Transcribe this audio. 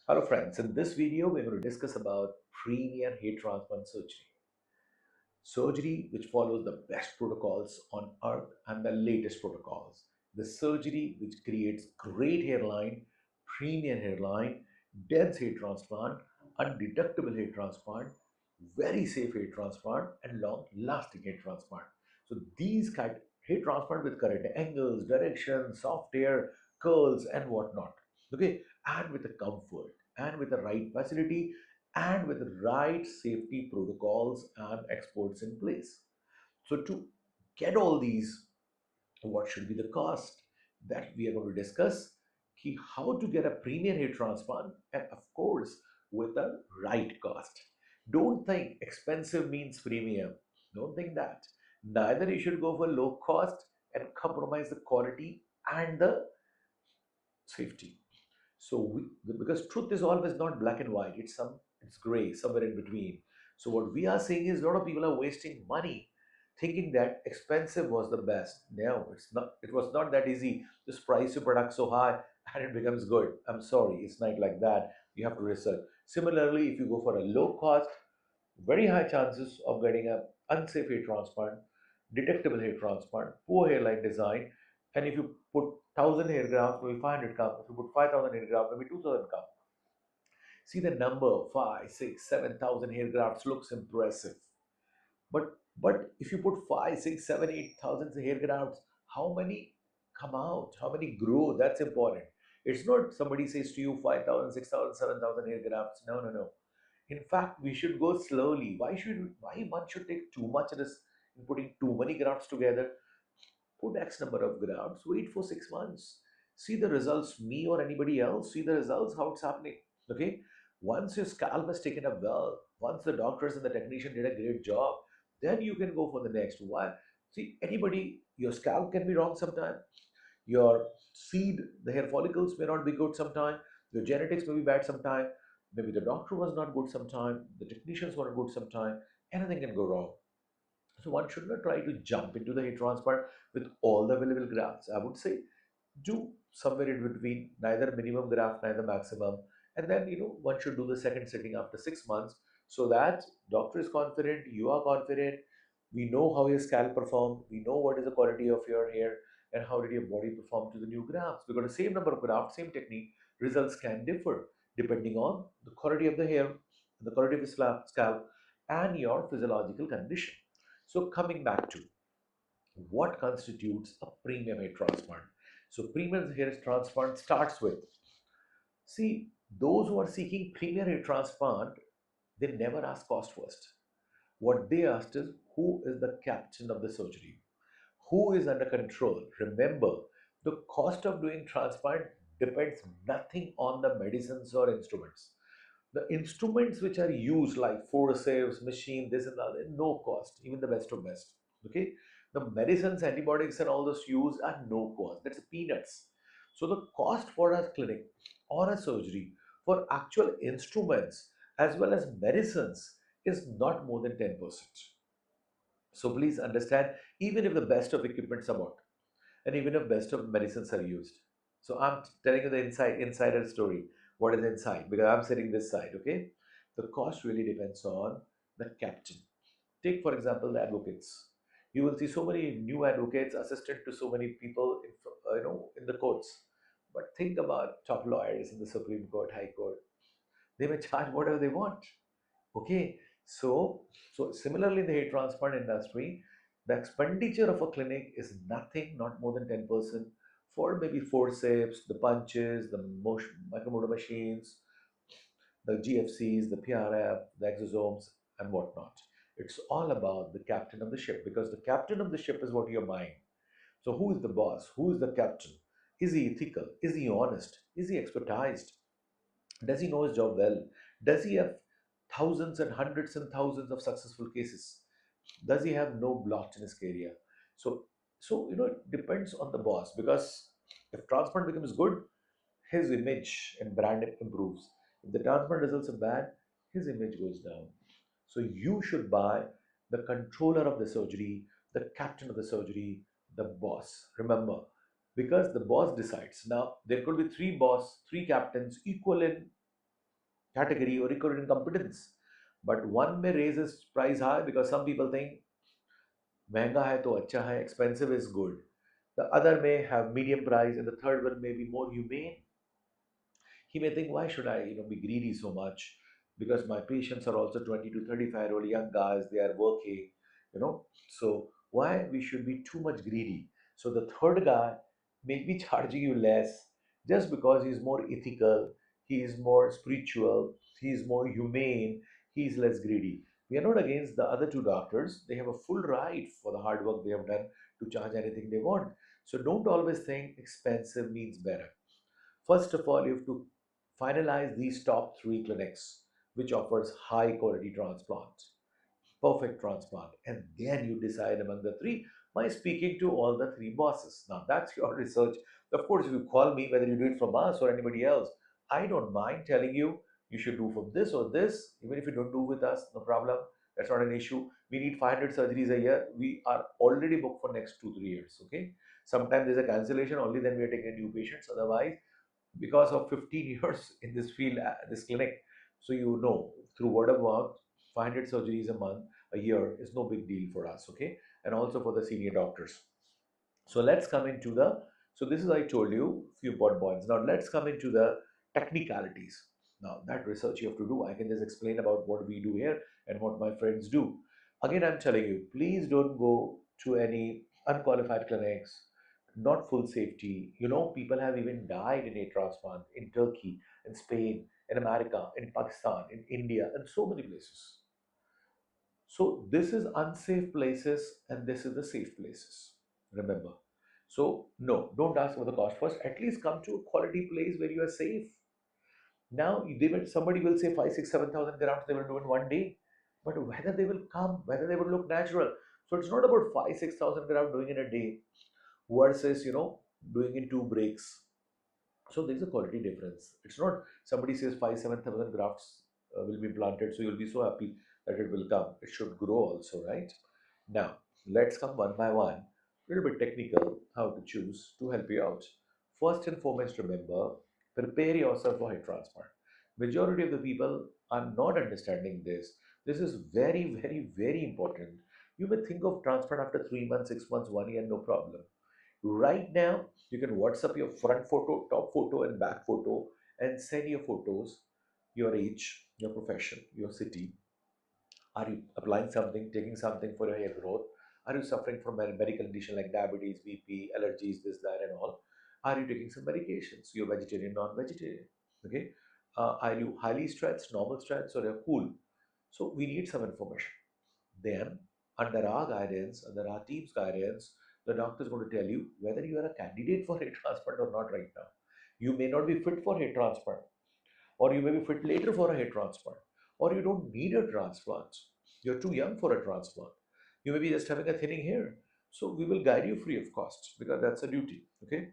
Hello friends, in this video we're going to discuss about premier hair transplant surgery. Surgery which follows the best protocols on earth and the latest protocols. The surgery which creates great hairline, premier hairline, dense hair transplant, undeductible hair transplant, very safe hair transplant and long lasting hair transplant. So these kind hair transplant with correct angles, directions, soft hair, curls and whatnot. Okay, and with the comfort and with the right facility and with the right safety protocols and experts in place. So to get all these, what should be the cost that we are going to discuss, how to get a premium hair transplant, and of course with the right cost. Don't think expensive means premium. Don't think that. Neither you should go for low cost and compromise the quality and the safety. So because truth is always not black and white, it's gray, somewhere in between. So what we are saying is a lot of people are wasting money thinking that expensive was the best. No, it's not. It was not that easy. Just price your product so high and it becomes good. I'm sorry, it's not like that. You have to research. Similarly, if you go for a low cost, very high chances of getting a unsafe hair transplant, detectable hair transplant, poor hairline design, and if you put 1,000 hair grafts, maybe 500 come. If you put 5,000 hair grafts, maybe 2,000 come. See the number 5, 6, 7,000 hair grafts looks impressive, but if you put 5, 6, 7, 8,000 hair grafts, how many come out? How many grow? That's important. It's not somebody says to you 5,000, 6,000, 7,000 hair grafts. No, no, no. In fact, we should go slowly. Why one should take too much risk in putting too many grafts together? Put X number of grafts, wait for 6 months, see the results, me or anybody else, see the results, how it's happening. Okay. Once your scalp has taken up well, once the doctors and the technician did a great job, then you can go for the next. Why? See, anybody, your scalp can be wrong sometime. Your seed, the hair follicles may not be good sometime. Your genetics may be bad sometime. Maybe the doctor was not good sometime. The technicians were not good sometime. Anything can go wrong. So one should not try to jump into the hair transplant with all the available grafts. I would say do somewhere in between, neither minimum graft, neither maximum. And then one should do the second sitting after 6 months so that doctor is confident, you are confident, we know how your scalp performed, we know what is the quality of your hair and how did your body perform to the new grafts. Because the same number of grafts, same technique, results can differ depending on the quality of the hair, the quality of the scalp, and your physiological condition. So coming back to what constitutes a premium hair transplant. So premium hair transplant starts with, see, those who are seeking premium hair transplant, they never ask cost first. What they asked is who is the captain of the surgery? Who is under control? Remember, the cost of doing transplant depends nothing on the medicines or instruments. The instruments which are used like forceps, machine, this and that, no cost, even the best of best. Okay, the medicines, antibiotics, and all those used are no cost. That's peanuts. So the cost for a clinic or a surgery for actual instruments as well as medicines is not more than 10%. So please understand, even if the best of equipments are bought, and even if best of medicines are used. So I'm telling you the insider story. What is inside? Because I'm sitting this side, okay? The cost really depends on the captain. Take for example the advocates. You will see so many new advocates, assistant to so many people, in the courts. But think about top lawyers in the Supreme Court, High Court. They may charge whatever they want. Okay, so similarly in the hair transplant industry, the expenditure of a clinic is nothing, not more than 10% for maybe forceps, the punches, the motion, micromotor machines, the GFCs, the PRF, the exosomes, and whatnot. It's all about the captain of the ship because the captain of the ship is what you're buying. So who is the boss? Who is the captain? Is he ethical? Is he honest? Is he expertised? Does he know his job well? Does he have thousands and hundreds and thousands of successful cases? Does he have no blot in his career? So it depends on the boss because if transplant becomes good, his image and brand improves. If the transplant results are bad, his image goes down. So you should buy the controller of the surgery, the captain of the surgery, the boss. Remember, because the boss decides. Now there could be three boss, three captains, equal in category or recurrent incompetence. But one may raise its price high because some people think महंगा है तो अच्छा है, expensive is good. The other may have medium price, and the third one may be more humane. He may think, why should I, be greedy so much? Because my patients are also 20 to 35-year-old young guys, they are working, you know. So why we should be too much greedy? So the third guy may be charging you less just because he's more ethical, he is more spiritual, he is more humane, he is less greedy. We are not against the other two doctors. They have a full right for the hard work they have done to charge anything they want. So don't always think expensive means better. First of all, you have to finalize these top three clinics which offers high quality transplants, perfect transplant, and then you decide among the three by speaking to all the three bosses. Now that's your research. Of course, if you call me, whether you do it from us or anybody else, I don't mind telling you you should do from this or this. Even if you don't do with us, no problem. That's not an issue. We need 500 surgeries a year. We are already booked for next 2 3 years. Okay. Sometimes there's a cancellation. Only then we are taking new patients. Otherwise, because of 15 years in this field, this clinic, so through word of mouth, 500 surgeries a month, a year is no big deal for us, okay? And also for the senior doctors. So let's come into the, so this is, I told you, few important points. Now let's come into the technicalities. Now that research you have to do, I can just explain about what we do here and what my friends do. Again, I'm telling you, please don't go to any unqualified clinics, not full safety. People have even died in a transplant in Turkey, in Spain, in America, in Pakistan, in India, and so many places. So this is unsafe places and this is the safe places. Remember. So no, don't ask for the cost first. At least come to a quality place where you are safe. Now somebody will say 5, 6, 7,000 grams they will do in one day, but whether they will come, whether they will look natural. So it's not about 5, 6,000 grams doing in a day versus doing in two breaks. So there's a quality difference. It's not somebody says 5, 7,000 grafts will be planted, so you'll be so happy that it will come. It should grow also, right? Now, let's come one by one. A little bit technical how to choose to help you out. First and foremost, remember, prepare yourself for head transplant. Majority of the people are not understanding this. This is very, very, very important. You may think of transplant after 3 months, 6 months, 1 year, no problem. Right now, you can WhatsApp your front photo, top photo, and back photo and send your photos, your age, your profession, your city. Are you applying something, taking something for your hair growth? Are you suffering from a medical condition like diabetes, BP, allergies, this, that, and all? Are you taking some medications? You're vegetarian, non-vegetarian. Okay. Are you highly stressed, normal stress, or you're cool? So we need some information. Then, under our guidance, under our team's guidance, the doctor is going to tell you whether you are a candidate for hair transplant or not right now. You may not be fit for hair transplant, or you may be fit later for a hair transplant, or you don't need a transplant. You're too young for a transplant. You may be just having a thinning hair. So we will guide you free of cost because that's a duty. Okay.